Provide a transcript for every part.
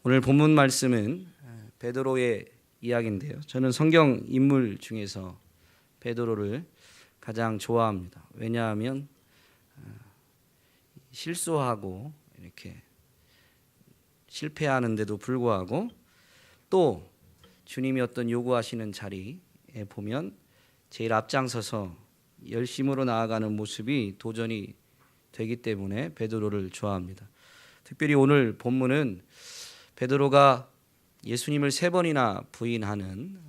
오늘 본문 말씀은 베드로의 이야기인데요. 저는 성경 인물 중에서 베드로를 가장 좋아합니다. 왜냐하면 실수하고 이렇게 실패하는데도 불구하고 또 주님이 어떤 요구하시는 자리에 보면 제일 앞장서서 열심으로 나아가는 모습이 도전이 되기 때문에 베드로를 좋아합니다. 특별히 오늘 본문은 베드로가 예수님을 3번이나 부인하는,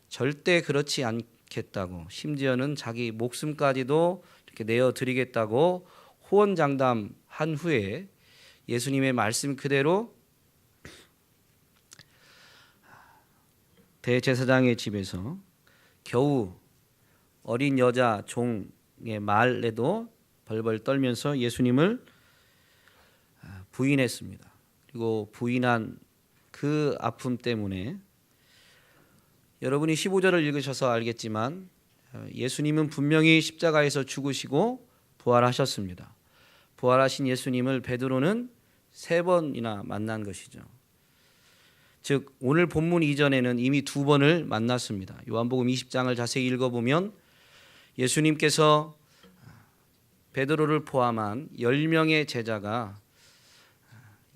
절대 그렇지 않겠다고, 심지어는 자기 목숨까지도 이렇게 내어드리겠다고 호언장담한 후에 예수님의 말씀 그대로 대제사장의 집에서 겨우 어린 여자 종의 말에도 벌벌 떨면서 예수님을 부인했습니다. 그리고 부인한 그 아픔 때문에, 여러분이 15절을 읽으셔서 알겠지만 예수님은 분명히 십자가에서 죽으시고 부활하셨습니다. 부활하신 예수님을 베드로는 3번이나 만난 것이죠. 즉 오늘 본문 이전에는 이미 2번을 만났습니다. 요한복음 20장을 자세히 읽어보면 예수님께서 베드로를 포함한 10명의 제자가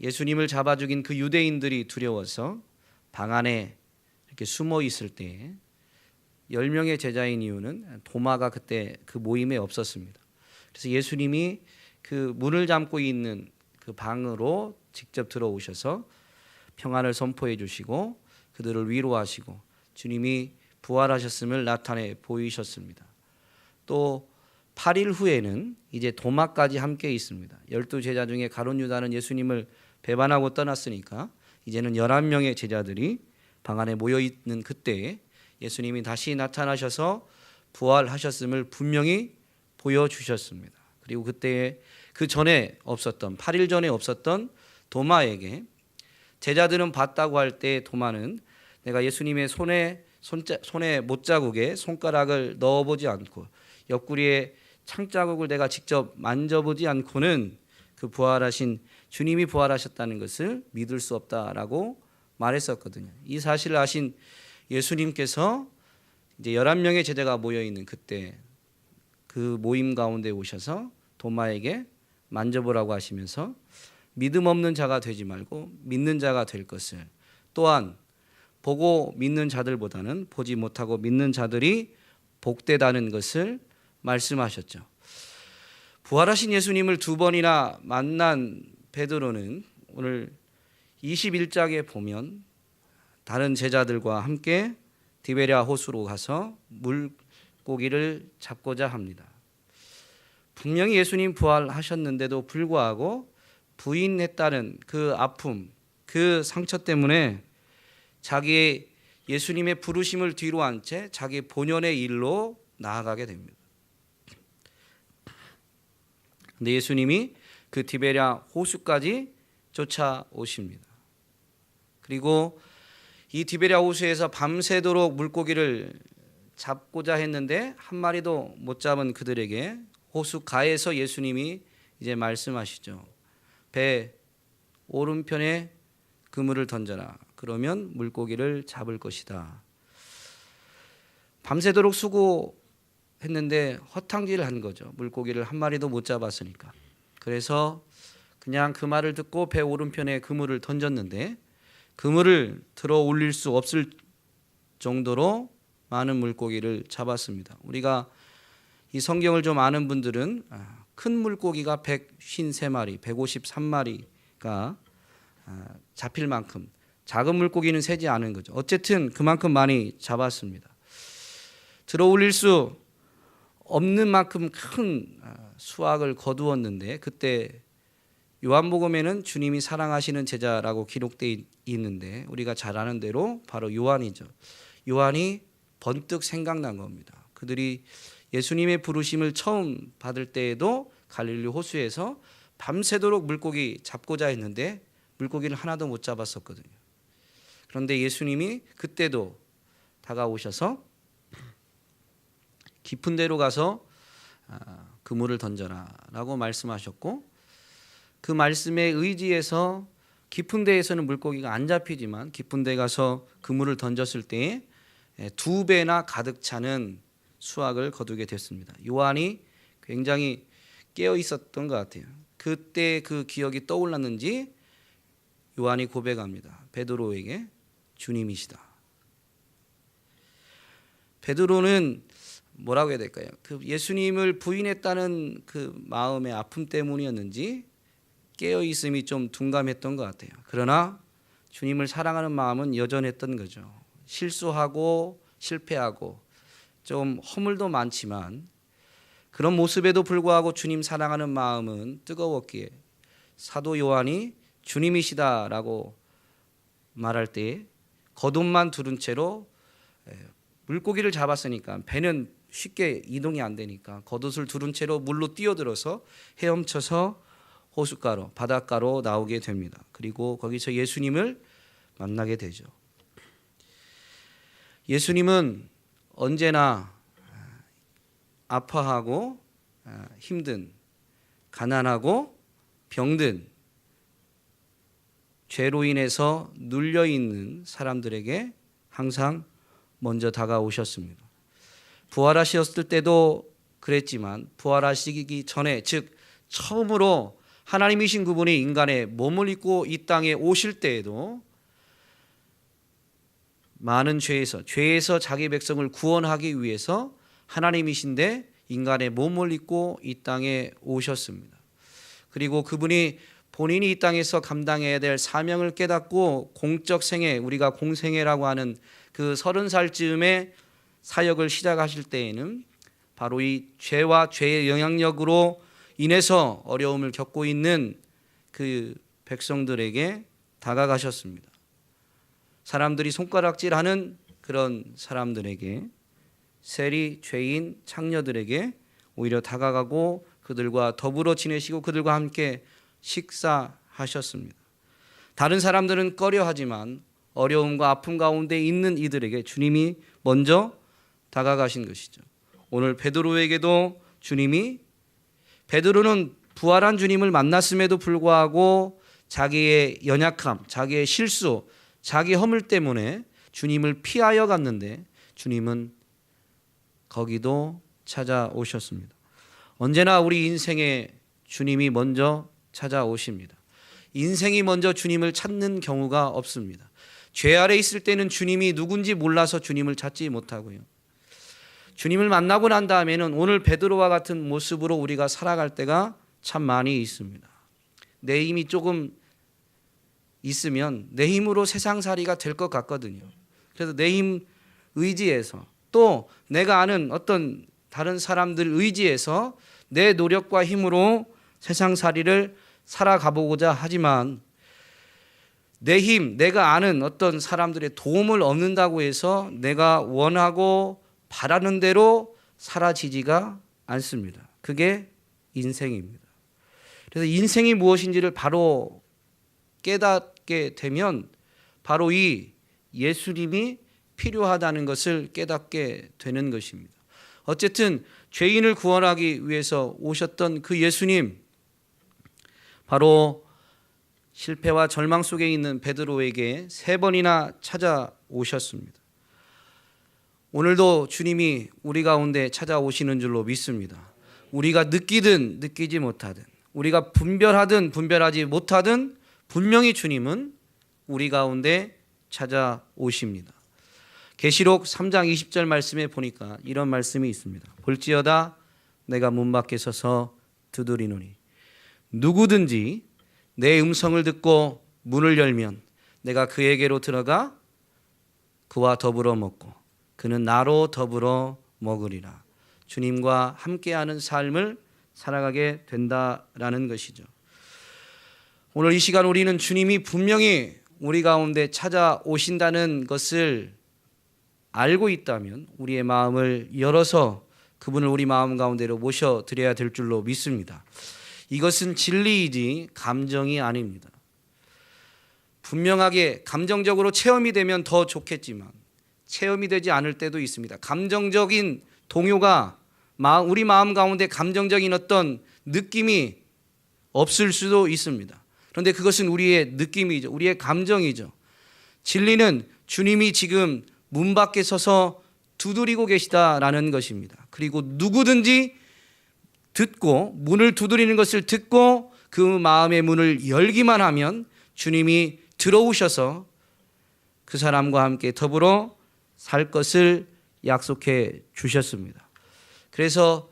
예수님을 잡아 죽인 그 유대인들이 두려워서 방 안에 이렇게 숨어 있을 때 10명의 제자인 이유는 도마가 그때 그 모임에 없었습니다. 그래서 예수님이 그 문을 잠고 있는 그 방으로 직접 들어오셔서 평안을 선포해 주시고 그들을 위로하시고 주님이 부활하셨음을 나타내 보이셨습니다. 또 8일 후에는 이제 도마까지 함께 있습니다. 12제자 중에 가룟 유다는 예수님을 배반하고 떠났으니까 이제는 11명의 제자들이 방 안에 모여 있는 그때에 예수님이 다시 나타나셔서 부활하셨음을 분명히 보여주셨습니다. 그리고 그때에 그 전에 없었던, 8일 전에 없었던 도마에게, 제자들은 봤다고 할 때 도마는 내가 예수님의 손에 못자국에 손가락을 넣어보지 않고 옆구리에 창자국을 내가 직접 만져보지 않고는 그 부활하신 주님이 부활하셨다는 것을 믿을 수 없다라고 말했었거든요. 이 사실을 아신 예수님께서 이제 11명의 제자가 모여 있는 그때 그 모임 가운데 오셔서 도마에게 만져보라고 하시면서 믿음 없는 자가 되지 말고 믿는 자가 될 것을, 또한 보고 믿는 자들보다는 보지 못하고 믿는 자들이 복되다는 것을 말씀하셨죠. 부활하신 예수님을 2번이나 만난 베드로는 오늘 21장에 보면 다른 제자들과 함께 디베랴 호수로 가서 물고기를 잡고자 합니다. 분명히 예수님 부활하셨는데도 불구하고 부인했다는 그 아픔, 그 상처 때문에 자기의 예수님의 부르심을 뒤로 한 채 자기 본연의 일로 나아가게 됩니다. 근데 예수님이 그 디베랴 호수까지 쫓아오십니다. 그리고 이 디베랴 호수에서 밤새도록 물고기를 잡고자 했는데 한 마리도 못 잡은 그들에게 호수 가에서 예수님이 이제 말씀하시죠. 배 오른편에 그물을 던져라. 그러면 물고기를 잡을 것이다. 밤새도록 수고했는데 허탕질을 한 거죠. 물고기를 한 마리도 못 잡았으니까. 그래서 그냥 그 말을 듣고 배 오른편에 그물을 던졌는데 그물을 들어 올릴 수 없을 정도로 많은 물고기를 잡았습니다. 우리가 이 성경을 좀 아는 분들은 큰 물고기가 153마리, 153마리가 잡힐 만큼, 작은 물고기는 세지 않은 거죠. 어쨌든 그만큼 많이 잡았습니다. 들어 올릴 수 없는 만큼 큰 수확을 거두었는데, 그때 요한복음에는 주님이 사랑하시는 제자라고 기록되어 있는데 우리가 잘 아는 대로 바로 요한이죠. 요한이 번뜩 생각난 겁니다. 그들이 예수님의 부르심을 처음 받을 때에도 갈릴리 호수에서 밤새도록 물고기 잡고자 했는데 물고기를 하나도 못 잡았었거든요. 그런데 예수님이 그때도 다가오셔서 깊은 데로 가서 그물을 던져라 라고 말씀하셨고, 그 말씀에 의지해서 깊은 데에서는 물고기가 안 잡히지만 깊은 데 가서 그물을 던졌을 때에 2배나 가득 차는 수확을 거두게 됐습니다. 요한이 굉장히 깨어 있었던 것 같아요. 그때 그 기억이 떠올랐는지 요한이 고백합니다. 베드로에게 주님이시다. 베드로는 뭐라고 해야 될까요? 그 예수님을 부인했다는 그 마음의 아픔 때문이었는지 깨어 있음이 좀 둔감했던 것 같아요. 그러나 주님을 사랑하는 마음은 여전했던 거죠. 실수하고 실패하고 좀 허물도 많지만 그런 모습에도 불구하고 주님 사랑하는 마음은 뜨거웠기에 사도 요한이 주님이시다라고 말할 때 겉옷만 두른 채로 물고기를 잡았으니까 배는 쉽게 이동이 안 되니까 겉옷을 두른 채로 물로 뛰어들어서 헤엄쳐서 호숫가로 바닷가로 나오게 됩니다. 그리고 거기서 예수님을 만나게 되죠. 예수님은 언제나 아파하고 힘든, 가난하고 병든, 죄로 인해서 눌려있는 사람들에게 항상 먼저 다가오셨습니다. 부활하셨을 때도 그랬지만 부활하시기 전에, 즉 처음으로 하나님이신 그분이 인간의 몸을 입고 이 땅에 오실 때에도 많은 죄에서 자기 백성을 구원하기 위해서 하나님이신데 인간의 몸을 입고 이 땅에 오셨습니다. 그리고 그분이 본인이 이 땅에서 감당해야 될 사명을 깨닫고 공적 생애, 우리가 공생애라고 하는 그 30살쯤에 사역을 시작하실 때에는 바로 이 죄와 죄의 영향력으로 인해서 어려움을 겪고 있는 그 백성들에게 다가가셨습니다. 사람들이 손가락질하는 그런 사람들에게, 세리, 죄인, 창녀들에게 오히려 다가가고 그들과 더불어 지내시고 그들과 함께 식사하셨습니다. 다른 사람들은 꺼려하지만 어려움과 아픔 가운데 있는 이들에게 주님이 먼저 다가가신 것이죠. 오늘 베드로에게도 베드로는 부활한 주님을 만났음에도 불구하고 자기의 연약함, 자기의 실수, 자기 허물 때문에 주님을 피하여 갔는데 주님은 거기도 찾아오셨습니다. 언제나 우리 인생에 주님이 먼저 찾아오십니다. 인생이 먼저 주님을 찾는 경우가 없습니다. 죄 아래 있을 때는 주님이 누군지 몰라서 주님을 찾지 못하고요. 주님을 만나고 난 다음에는 오늘 베드로와 같은 모습으로 우리가 살아갈 때가 참 많이 있습니다. 내 힘이 조금 있으면 내 힘으로 세상살이가 될 것 같거든요. 그래서 내 힘 의지해서 또 내가 아는 어떤 다른 사람들 의지해서 내 노력과 힘으로 세상살이를 살아가보고자 하지만 내 힘, 내가 아는 어떤 사람들의 도움을 얻는다고 해서 내가 원하고 바라는 대로 사라지지가 않습니다. 그게 인생입니다. 그래서 인생이 무엇인지를 바로 깨닫게 되면 바로 이 예수님이 필요하다는 것을 깨닫게 되는 것입니다. 어쨌든 죄인을 구원하기 위해서 오셨던 그 예수님, 바로 실패와 절망 속에 있는 베드로에게 3번이나 찾아오셨습니다. 오늘도 주님이 우리 가운데 찾아오시는 줄로 믿습니다. 우리가 느끼든 느끼지 못하든, 우리가 분별하든 분별하지 못하든 분명히 주님은 우리 가운데 찾아오십니다. 계시록 3장 20절 말씀에 보니까 이런 말씀이 있습니다. 볼지어다 내가 문 밖에 서서 두드리노니 누구든지 내 음성을 듣고 문을 열면 내가 그에게로 들어가 그와 더불어 먹고 그는 나로 더불어 먹으리라. 주님과 함께하는 삶을 살아가게 된다라는 것이죠. 오늘 이 시간 우리는 주님이 분명히 우리 가운데 찾아오신다는 것을 알고 있다면 우리의 마음을 열어서 그분을 우리 마음 가운데로 모셔드려야 될 줄로 믿습니다. 이것은 진리이지 감정이 아닙니다. 분명하게 감정적으로 체험이 되면 더 좋겠지만 체험이 되지 않을 때도 있습니다. 감정적인 동요가 우리 마음 가운데 감정적인 어떤 느낌이 없을 수도 있습니다. 그런데 그것은 우리의 느낌이죠. 우리의 감정이죠. 진리는 주님이 지금 문 밖에 서서 두드리고 계시다라는 것입니다. 그리고 누구든지 듣고 문을 두드리는 것을 듣고 그 마음의 문을 열기만 하면 주님이 들어오셔서 그 사람과 함께 더불어 살 것을 약속해 주셨습니다. 그래서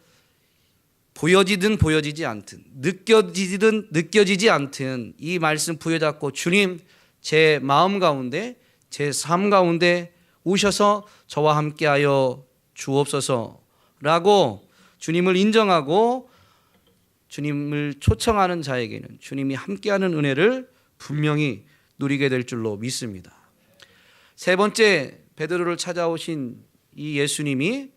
보여지든 보여지지 않든 느껴지든 느껴지지 않든 이 말씀 부여잡고 주님 제 마음 가운데 제 삶 가운데 오셔서 저와 함께하여 주옵소서라고 주님을 인정하고 주님을 초청하는 자에게는 주님이 함께하는 은혜를 분명히 누리게 될 줄로 믿습니다. 세 번째, 베드로를 찾아오신 이 예수님이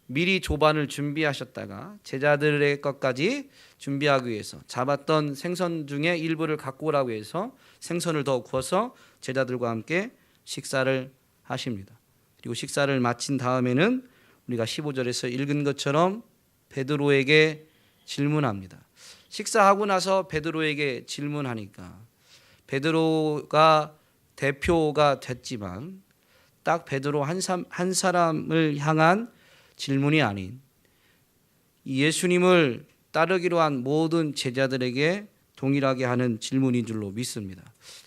미리 조반을 준비하셨다가 제자들의 것까지 준비하기 위해서 잡았던 생선 중에 일부를 갖고 오라고 해서 생선을 더 구워서 제자들과 함께 식사를 하십니다. 그리고 식사를 마친 다음에는 우리가 15절에서 읽은 것처럼 베드로에게 질문합니다. 식사하고 나서 베드로에게 질문하니까 베드로가 대표가 됐지만 딱 베드로 한 사람을 향한 질문이 아닌 예수님을 따르기로 한 모든 제자들에게 동일하게 하는 질문인 줄로 믿습니다.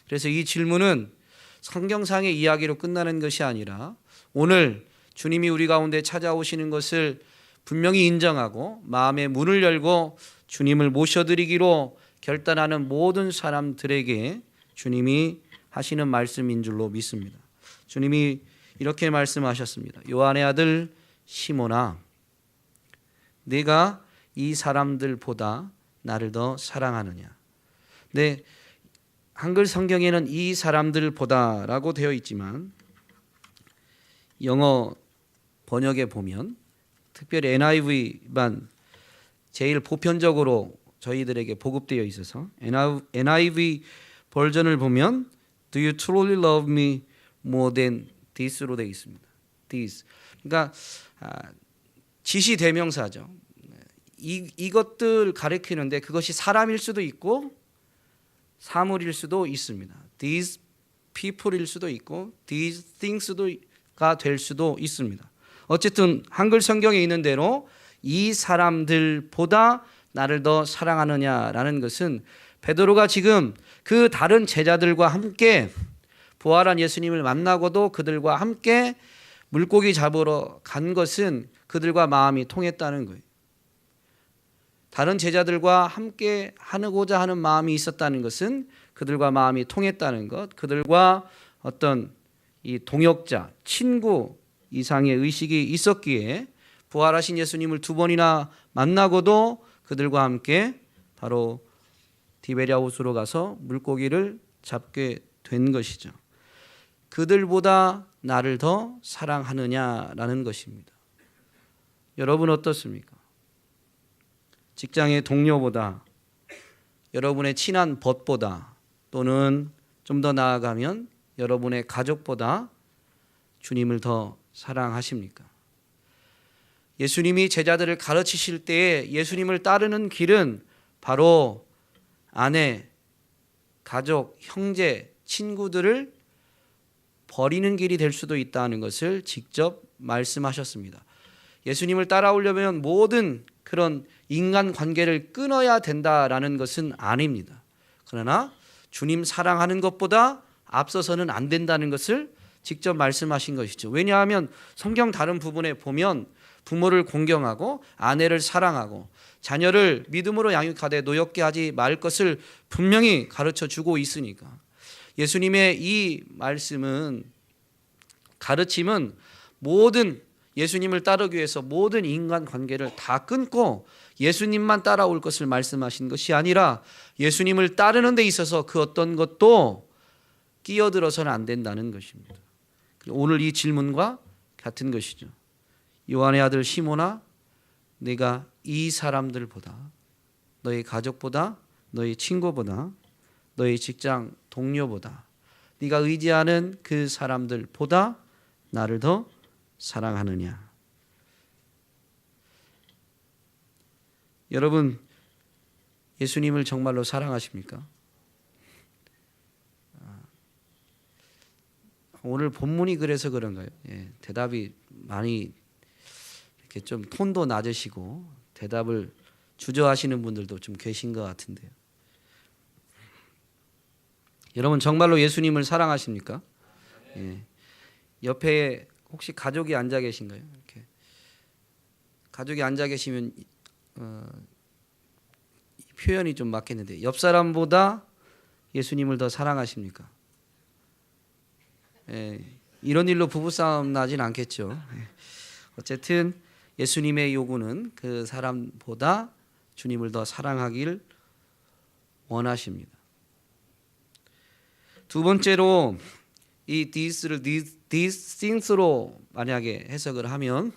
그래서 이 질문은 성경상의 이야기로 끝나는 것이 아니라 오늘 주님이 우리 가운데 찾아오시는 것을 분명히 인정하고 마음의 문을 열고 주님을 모셔드리기로 결단하는 모든 사람들에게 주님이 하시는 말씀인 줄로 믿습니다. 주님이 이렇게 말씀하셨습니다. 요한의 아들 시몬아, 네가 이 사람들보다 나를 더 사랑하느냐. 네, 한글 성경에는 이 사람들보다라고 되어 있지만 영어 번역에 보면 특별히 NIV만 제일 보편적으로 저희들에게 보급되어 있어서 NIV 버전을 보면 Do you truly love me more than this로 되어 있습니다. This. 그러니까 지시 대명사죠. 이것들 가리키는데 그것이 사람일 수도 있고 사물일 수도 있습니다. These people일 수도 있고 these things가 될 수도 있습니다. 어쨌든 한글 성경에 있는 대로 이 사람들보다 나를 더 사랑하느냐라는 것은 베드로가 지금 그 다른 제자들과 함께 부활한 예수님을 만나고도 그들과 함께 물고기 잡으러 간 것은 그들과 마음이 통했다는 거예요. 다른 제자들과 함께 하고자 하는 마음이 있었다는 것은 그들과 마음이 통했다는 것, 그들과 어떤 이 동역자, 친구 이상의 의식이 있었기에 부활하신 예수님을 두 번이나 만나고도 그들과 함께 바로 디베랴 호수로 가서 물고기를 잡게 된 것이죠. 그들보다 나를 더 사랑하느냐라는 것입니다. 여러분 어떻습니까? 직장의 동료보다, 여러분의 친한 벗보다, 또는 좀 더 나아가면 여러분의 가족보다 주님을 더 사랑하십니까? 예수님이 제자들을 가르치실 때에 예수님을 따르는 길은 바로 아내, 가족, 형제, 친구들을 버리는 길이 될 수도 있다는 것을 직접 말씀하셨습니다. 예수님을 따라오려면 모든 그런 인간 관계를 끊어야 된다라는 것은 아닙니다. 그러나 주님 사랑하는 것보다 앞서서는 안 된다는 것을 직접 말씀하신 것이죠. 왜냐하면 성경 다른 부분에 보면 부모를 공경하고 아내를 사랑하고 자녀를 믿음으로 양육하되 노엽게 하지 말 것을 분명히 가르쳐 주고 있으니까 예수님의 이 말씀은 가르침은 모든 예수님을 따르기 위해서 모든 인간 관계를 다 끊고 예수님만 따라올 것을 말씀하신 것이 아니라 예수님을 따르는 데 있어서 그 어떤 것도 끼어들어서는 안 된다는 것입니다. 오늘 이 질문과 같은 것이죠. 요한의 아들 시몬아, 네가 이 사람들보다, 너희 가족보다, 너희 친구보다, 너희 직장 동료보다, 네가 의지하는 그 사람들보다 나를 더 사랑하느냐. 여러분 예수님을 정말로 사랑하십니까? 오늘 본문이 그래서 그런가요? 예, 대답이 많이 이렇게 좀 톤도 낮으시고 대답을 주저하시는 분들도 좀 계신 것 같은데요. 여러분 정말로 예수님을 사랑하십니까? 예. 옆에 혹시 가족이 앉아 계신가요? 이렇게 가족이 앉아 계시면 이 표현이 좀 맞겠는데 옆 사람보다 예수님을 더 사랑하십니까? 예. 이런 일로 부부싸움 나진 않겠죠. 예. 어쨌든 예수님의 요구는 그 사람보다 주님을 더 사랑하길 원하십니다. 두 번째로 이 thes를 these things로 만약에 해석을 하면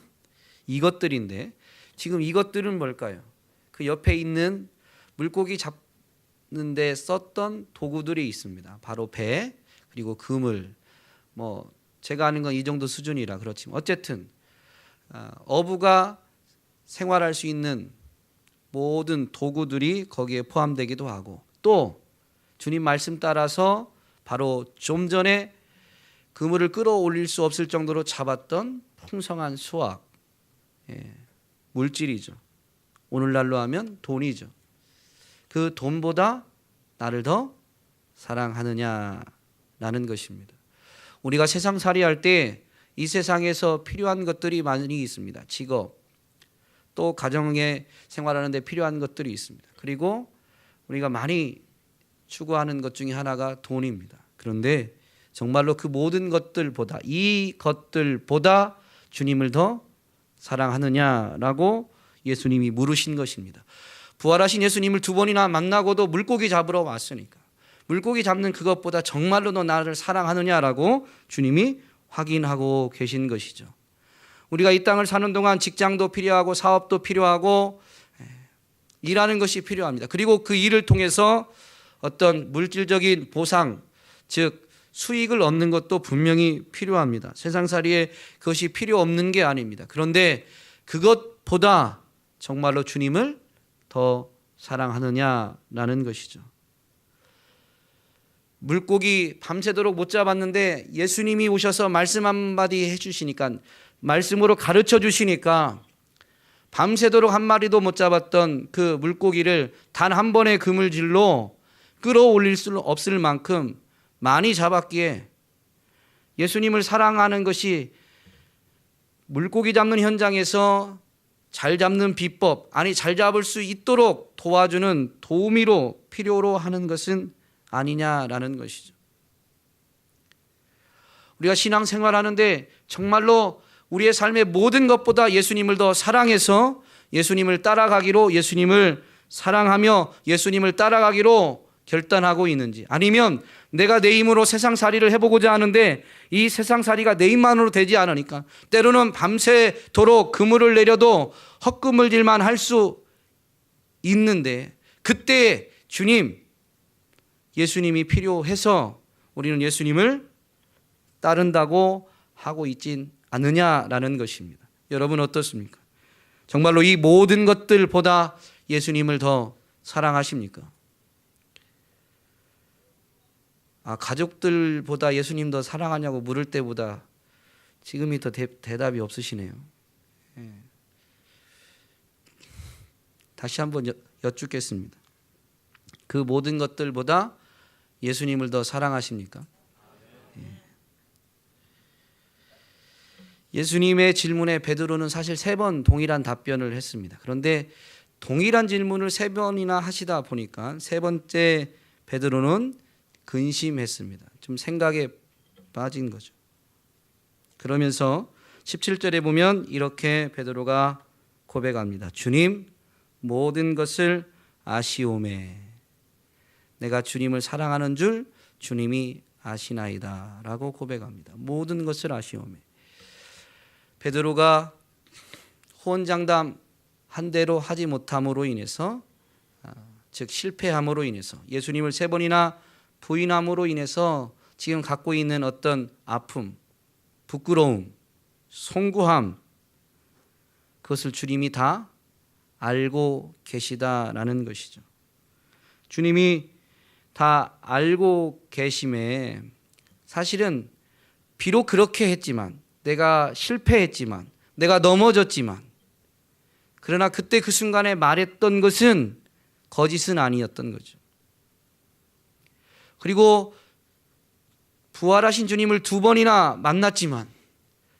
이것들인데 지금 이것들은 뭘까요? 그 옆에 있는 물고기 잡는 데 썼던 도구들이 있습니다. 바로 배 그리고 그물 뭐 제가 아는 건 이 정도 수준이라 그렇지만 어쨌든 어부가 생활할 수 있는 모든 도구들이 거기에 포함되기도 하고 또 주님 말씀 따라서 바로 좀 전에 그물을 끌어올릴 수 없을 정도로 잡았던 풍성한 수확, 물질이죠. 오늘날로 하면 돈이죠. 그 돈보다 나를 더 사랑하느냐라는 것입니다. 우리가 세상살이 할 때 이 세상에서 필요한 것들이 많이 있습니다. 직업, 또 가정에 생활하는 데 필요한 것들이 있습니다. 그리고 우리가 많이 추구하는 것 중에 하나가 돈입니다. 그런데 정말로 그 모든 것들보다 이 것들보다 주님을 더 사랑하느냐라고 예수님이 물으신 것입니다. 부활하신 예수님을 두 번이나 만나고도 물고기 잡으러 왔으니까 물고기 잡는 그것보다 정말로 너 나를 사랑하느냐라고 주님이 확인하고 계신 것이죠. 우리가 이 땅을 사는 동안 직장도 필요하고 사업도 필요하고 일하는 것이 필요합니다. 그리고 그 일을 통해서 어떤 물질적인 보상, 즉 수익을 얻는 것도 분명히 필요합니다. 세상살이에 그것이 필요 없는 게 아닙니다. 그런데 그것보다 정말로 주님을 더 사랑하느냐라는 것이죠. 물고기 밤새도록 못 잡았는데 예수님이 오셔서 말씀 한마디 해주시니까 말씀으로 가르쳐 주시니까 밤새도록 한 마리도 못 잡았던 그 물고기를 단 한 번의 그물질로 끌어올릴 수 없을 만큼 많이 잡았기에 예수님을 사랑하는 것이 물고기 잡는 현장에서 잘 잡는 비법, 아니 잘 잡을 수 있도록 도와주는 도우미로 필요로 하는 것은 아니냐라는 것이죠. 우리가 신앙생활하는데 정말로 우리의 삶의 모든 것보다 예수님을 더 사랑해서 예수님을 따라가기로 예수님을 사랑하며 예수님을 따라가기로 결단하고 있는지 아니면 내가 내 힘으로 세상살이를 해보고자 하는데 이 세상살이가 내 힘만으로 되지 않으니까 때로는 밤새도록 그물을 내려도 헛그물질만 할 수 있는데 그때 주님 예수님이 필요해서 우리는 예수님을 따른다고 하고 있진 않느냐라는 것입니다. 여러분 어떻습니까? 정말로 이 모든 것들보다 예수님을 더 사랑하십니까? 가족들보다 예수님 더 사랑하냐고 물을 때보다 지금이 더 대답이 없으시네요. 다시 한번 여쭙겠습니다. 그 모든 것들보다 예수님을 더 사랑하십니까? 예수님의 질문에 베드로는 사실 3번 동일한 답변을 했습니다. 그런데 동일한 질문을 3번이나 하시다 보니까 세 번째 베드로는 근심했습니다. 좀 생각에 빠진 거죠. 그러면서 17절에 보면 이렇게 베드로가 고백합니다. 주님 모든 것을 아시오매 내가 주님을 사랑하는 줄 주님이 아시나이다 라고 고백합니다. 모든 것을 아시오매 베드로가 호언장담 한 대로 하지 못함으로 인해서 즉 실패함으로 인해서 예수님을 3번이나 부인함으로 인해서 지금 갖고 있는 어떤 아픔, 부끄러움, 송구함 그것을 주님이 다 알고 계시다라는 것이죠. 주님이 다 알고 계심에 사실은 비록 그렇게 했지만, 내가 실패했지만, 내가 넘어졌지만, 그러나 그때 그 순간에 말했던 것은 거짓은 아니었던 거죠. 그리고 부활하신 주님을 2번이나 만났지만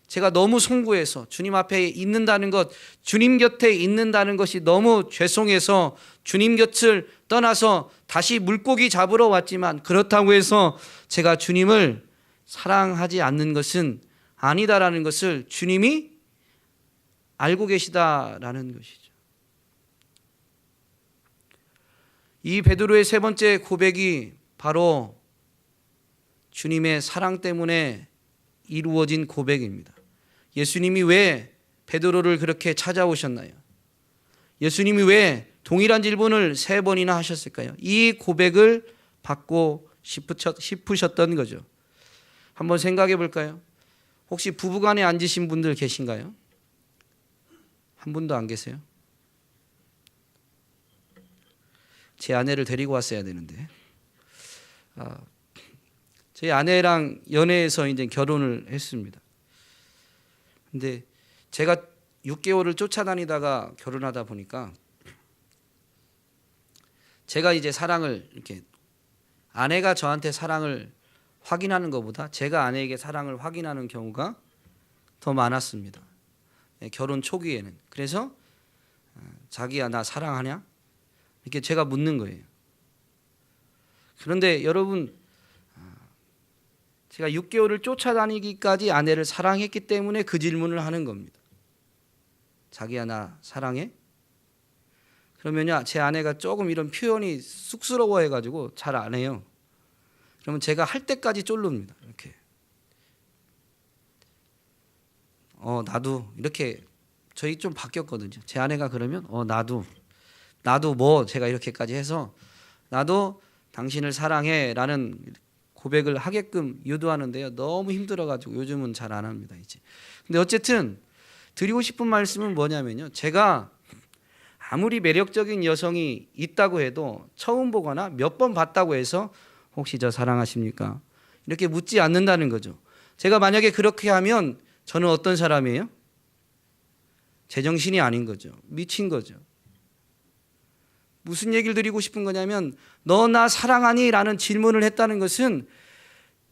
제가 너무 송구해서 주님 앞에 있는다는 것, 주님 곁에 있는다는 것이 너무 죄송해서 주님 곁을 떠나서 다시 물고기 잡으러 왔지만, 그렇다고 해서 제가 주님을 사랑하지 않는 것은 아니다라는 것을 주님이 알고 계시다라는 것이죠. 이 베드로의 3번째 고백이 바로 주님의 사랑 때문에 이루어진 고백입니다. 예수님이 왜 베드로를 그렇게 찾아오셨나요? 예수님이 왜 동일한 질문을 3번이나 하셨을까요? 이 고백을 받고 싶으셨던 거죠. 한번 생각해 볼까요? 혹시 부부간에 앉으신 분들 계신가요? 한 분도 안 계세요? 제 아내를 데리고 왔어야 되는데. 저희 아내랑 연애해서 이제 결혼을 했습니다. 근데 제가 6개월을 쫓아다니다가 결혼하다 보니까 제가 이제 사랑을 이렇게, 아내가 저한테 사랑을 확인하는 것보다 제가 아내에게 사랑을 확인하는 경우가 더 많았습니다. 결혼 초기에는. 그래서 자기야 나 사랑하냐? 이렇게 제가 묻는 거예요. 그런데 여러분, 제가 6개월을 쫓아다니기까지 아내를 사랑했기 때문에 그 질문을 하는 겁니다. 자기야 나 사랑해? 그러면요, 제 아내가 조금 이런 표현이 쑥스러워해가지고 잘 안 해요. 그러면 제가 할 때까지 쫄릅니다. 이렇게. 나도 이렇게. 저희 좀 바뀌었거든요. 제 아내가 그러면 나도 뭐 제가 이렇게까지 해서 나도 당신을 사랑해 라는 고백을 하게끔 유도하는데요, 너무 힘들어가지고 요즘은 잘 안 합니다 이제. 근데 어쨌든 드리고 싶은 말씀은 뭐냐면요, 제가 아무리 매력적인 여성이 있다고 해도 처음 보거나 몇 번 봤다고 해서 혹시 저 사랑하십니까? 이렇게 묻지 않는다는 거죠. 제가 만약에 그렇게 하면 저는 어떤 사람이에요? 제정신이 아닌 거죠. 미친 거죠. 무슨 얘기를 드리고 싶은 거냐면, 너 나 사랑하니? 라는 질문을 했다는 것은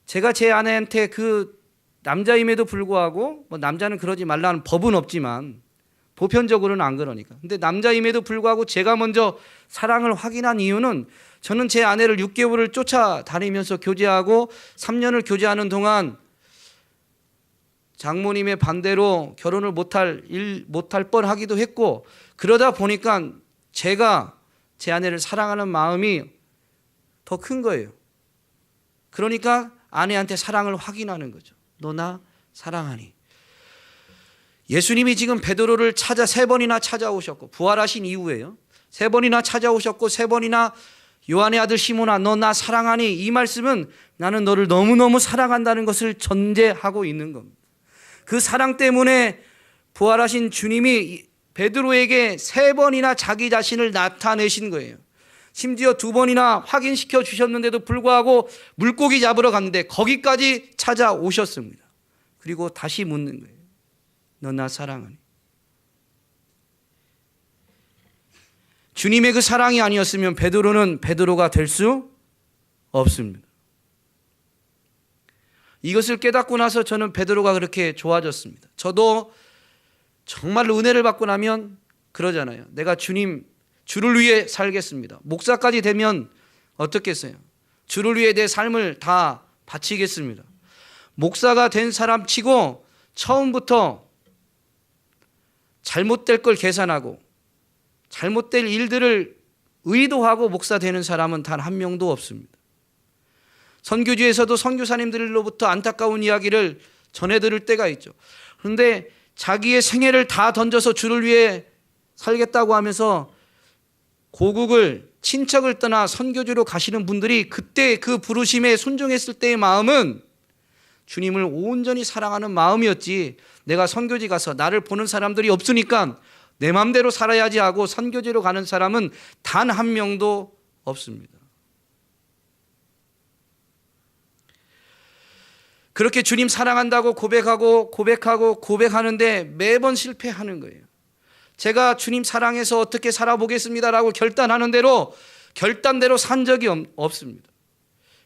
제가 제 아내한테 그 남자임에도 불구하고, 뭐 남자는 그러지 말라는 법은 없지만 보편적으로는 안 그러니까. 근데 남자임에도 불구하고 제가 먼저 사랑을 확인한 이유는, 저는 제 아내를 6개월을 쫓아다니면서 교제하고 3년을 교제하는 동안 장모님의 반대로 결혼을 못할 뻔하기도 했고, 그러다 보니까 제가 제 아내를 사랑하는 마음이 더 큰 거예요. 그러니까 아내한테 사랑을 확인하는 거죠. 너 나 사랑하니? 예수님이 지금 베드로를 3번이나 찾아오셨고, 부활하신 이후에요, 3번이나 찾아오셨고, 3번이나 요한의 아들 시몬아 너 나 사랑하니? 이 말씀은 나는 너를 너무너무 사랑한다는 것을 전제하고 있는 겁니다. 그 사랑 때문에 부활하신 주님이 베드로에게 3번이나 자기 자신을 나타내신 거예요. 심지어 2번이나 확인시켜 주셨는데도 불구하고 물고기 잡으러 갔는데 거기까지 찾아오셨습니다. 그리고 다시 묻는 거예요. 너 나 사랑하니? 주님의 그 사랑이 아니었으면 베드로는 베드로가 될 수 없습니다. 이것을 깨닫고 나서 저는 베드로가 그렇게 좋아졌습니다. 저도 정말 은혜를 받고 나면 그러잖아요. 내가 주를 위해 살겠습니다. 목사까지 되면 어떻겠어요? 주를 위해 내 삶을 다 바치겠습니다. 목사가 된 사람 치고 처음부터 잘못될 걸 계산하고 잘못될 일들을 의도하고 목사 되는 사람은 단 한 명도 없습니다. 선교지에서도 선교사님들로부터 안타까운 이야기를 전해 들을 때가 있죠. 그런데 자기의 생애를 다 던져서 주를 위해 살겠다고 하면서 고국을, 친척을 떠나 선교지로 가시는 분들이 그때 그 부르심에 순종했을 때의 마음은 주님을 온전히 사랑하는 마음이었지, 내가 선교지 가서 나를 보는 사람들이 없으니까 내 마음대로 살아야지 하고 선교지로 가는 사람은 단 한 명도 없습니다. 그렇게 주님 사랑한다고 고백하는데 매번 실패하는 거예요. 제가 주님 사랑해서 어떻게 살아보겠습니다라고 결단대로 산 적이 없습니다.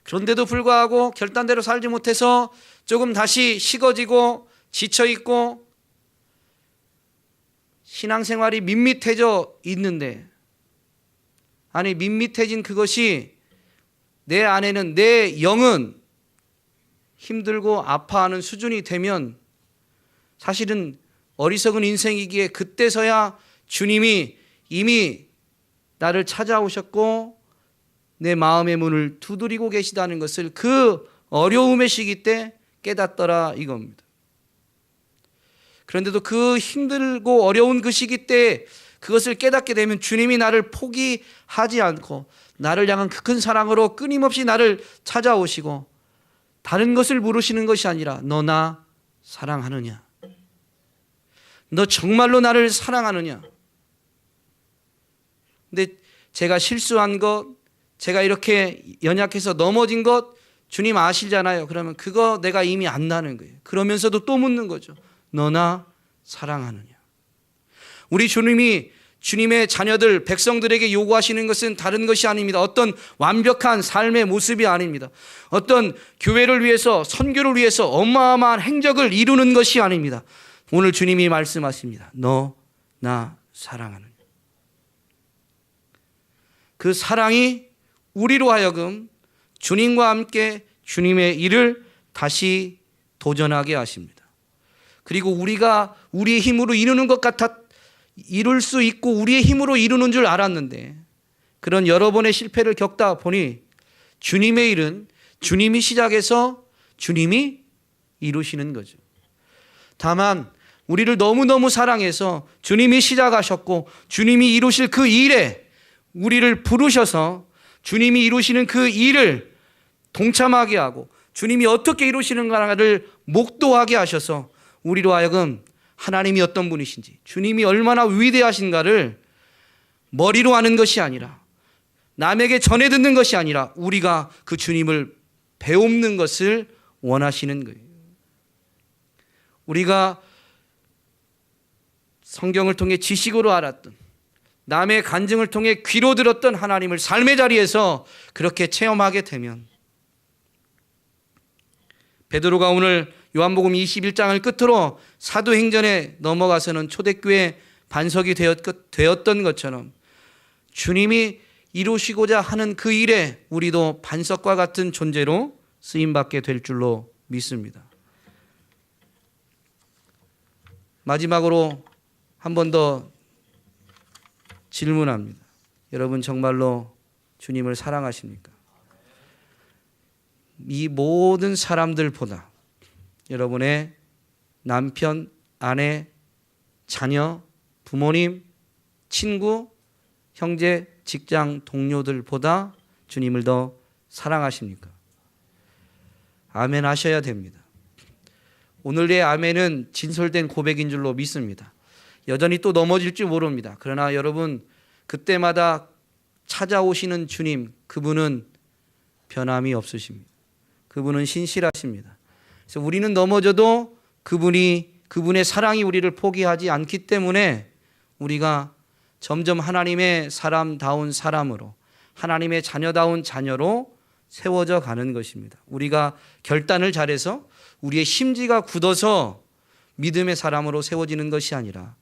그런데도 불구하고 결단대로 살지 못해서 조금 다시 식어지고 지쳐있고 신앙생활이 밋밋해져 있는데, 아니 밋밋해진 그것이 내 안에는, 내 영은 힘들고 아파하는 수준이 되면 사실은 어리석은 인생이기에 그때서야 주님이 이미 나를 찾아오셨고 내 마음의 문을 두드리고 계시다는 것을 그 어려움의 시기 때 깨닫더라 이겁니다. 그런데도 그 힘들고 어려운 그 시기 때 그것을 깨닫게 되면 주님이 나를 포기하지 않고 나를 향한 그 큰 사랑으로 끊임없이 나를 찾아오시고 다른 것을 물으시는 것이 아니라 너 나 사랑하느냐? 너 정말로 나를 사랑하느냐? 근데 제가 실수한 것, 제가 이렇게 연약해서 넘어진 것 주님 아시잖아요. 그러면 그거 내가 이미 안다는 거예요. 그러면서도 또 묻는 거죠. 너 나 사랑하느냐? 우리 주님이 주님의 자녀들, 백성들에게 요구하시는 것은 다른 것이 아닙니다. 어떤 완벽한 삶의 모습이 아닙니다. 어떤 교회를 위해서, 선교를 위해서 어마어마한 행적을 이루는 것이 아닙니다. 오늘 주님이 말씀하십니다. 너 나 사랑하느냐? 그 사랑이 우리로 하여금 주님과 함께 주님의 일을 다시 도전하게 하십니다. 그리고 우리가 우리의 힘으로 이루는 것 같아 이룰 수 있고 우리의 힘으로 이루는 줄 알았는데 그런 여러 번의 실패를 겪다 보니 주님의 일은 주님이 시작해서 주님이 이루시는 거죠. 다만 우리를 너무너무 사랑해서 주님이 시작하셨고 주님이 이루실 그 일에 우리를 부르셔서 주님이 이루시는 그 일을 동참하게 하고 주님이 어떻게 이루시는가를 목도하게 하셔서 우리로 하여금 하나님이 어떤 분이신지, 주님이 얼마나 위대하신가를 머리로 아는 것이 아니라, 남에게 전해 듣는 것이 아니라 우리가 그 주님을 배우는 것을 원하시는 거예요. 우리가 성경을 통해 지식으로 알았던, 남의 간증을 통해 귀로 들었던 하나님을 삶의 자리에서 그렇게 체험하게 되면, 베드로가 오늘 요한복음 21장을 끝으로 사도행전에 넘어가서는 초대교회 반석이 되었던 것처럼 주님이 이루시고자 하는 그 일에 우리도 반석과 같은 존재로 쓰임받게 될 줄로 믿습니다. 마지막으로 한 번 더 질문합니다. 여러분 정말로 주님을 사랑하십니까? 이 모든 사람들보다 여러분의 남편, 아내, 자녀, 부모님, 친구, 형제, 직장 동료들보다 주님을 더 사랑하십니까? 아멘 하셔야 됩니다. 오늘의 아멘은 진솔된 고백인 줄로 믿습니다. 여전히 또 넘어질지 모릅니다. 그러나 여러분 그때마다 찾아오시는 주님, 그분은 변함이 없으십니다. 그분은 신실하십니다. 그래서 우리는 넘어져도 그분의 사랑이 우리를 포기하지 않기 때문에 우리가 점점 하나님의 사람다운 사람으로, 하나님의 자녀다운 자녀로 세워져 가는 것입니다. 우리가 결단을 잘해서 우리의 심지가 굳어서 믿음의 사람으로 세워지는 것이 아니라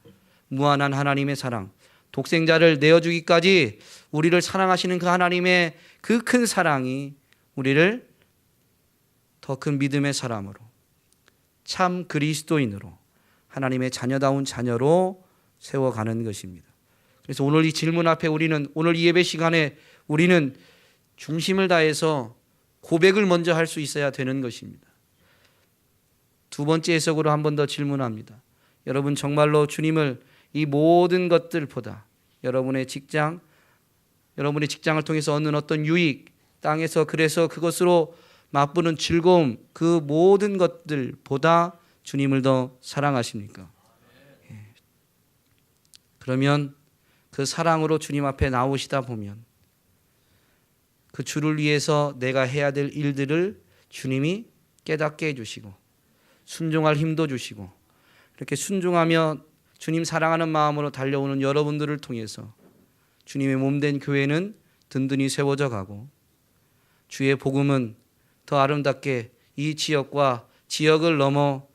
무한한 하나님의 사랑, 독생자를 내어주기까지 우리를 사랑하시는 그 하나님의 그 큰 사랑이 우리를 더 큰 믿음의 사람으로, 참 그리스도인으로, 하나님의 자녀다운 자녀로 세워가는 것입니다. 그래서 오늘 이 질문 앞에 오늘 이 예배 시간에 우리는 중심을 다해서 고백을 먼저 할 수 있어야 되는 것입니다. 두 번째 해석으로 한 번 더 질문합니다. 여러분 정말로 주님을 이 모든 것들보다 여러분의 직장을 통해서 얻는 어떤 유익, 땅에서 그래서 그것으로 맛보는 즐거움, 그 모든 것들보다 주님을 더 사랑하십니까? 그러면 그 사랑으로 주님 앞에 나오시다 보면 그 주를 위해서 내가 해야 될 일들을 주님이 깨닫게 해주시고 순종할 힘도 주시고 이렇게 순종하며 주님 사랑하는 마음으로 달려오는 여러분들을 통해서 주님의 몸된 교회는 든든히 세워져 가고 주의 복음은 더 아름답게 이 지역과 지역을 넘어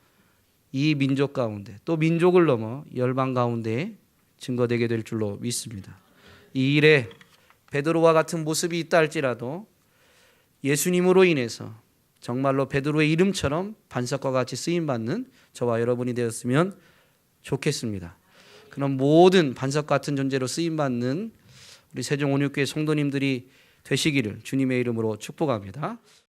이 민족 가운데 또 민족을 넘어 열방 가운데 증거되게 될 줄로 믿습니다. 이 일에 베드로와 같은 모습이 있다 할지라도 예수님으로 인해서 정말로 베드로의 이름처럼 반석과 같이 쓰임받는 저와 여러분이 되었으면 좋겠습니다. 그런 모든 반석 같은 존재로 쓰임받는 우리 세종 온유교회 성도님들이 되시기를 주님의 이름으로 축복합니다.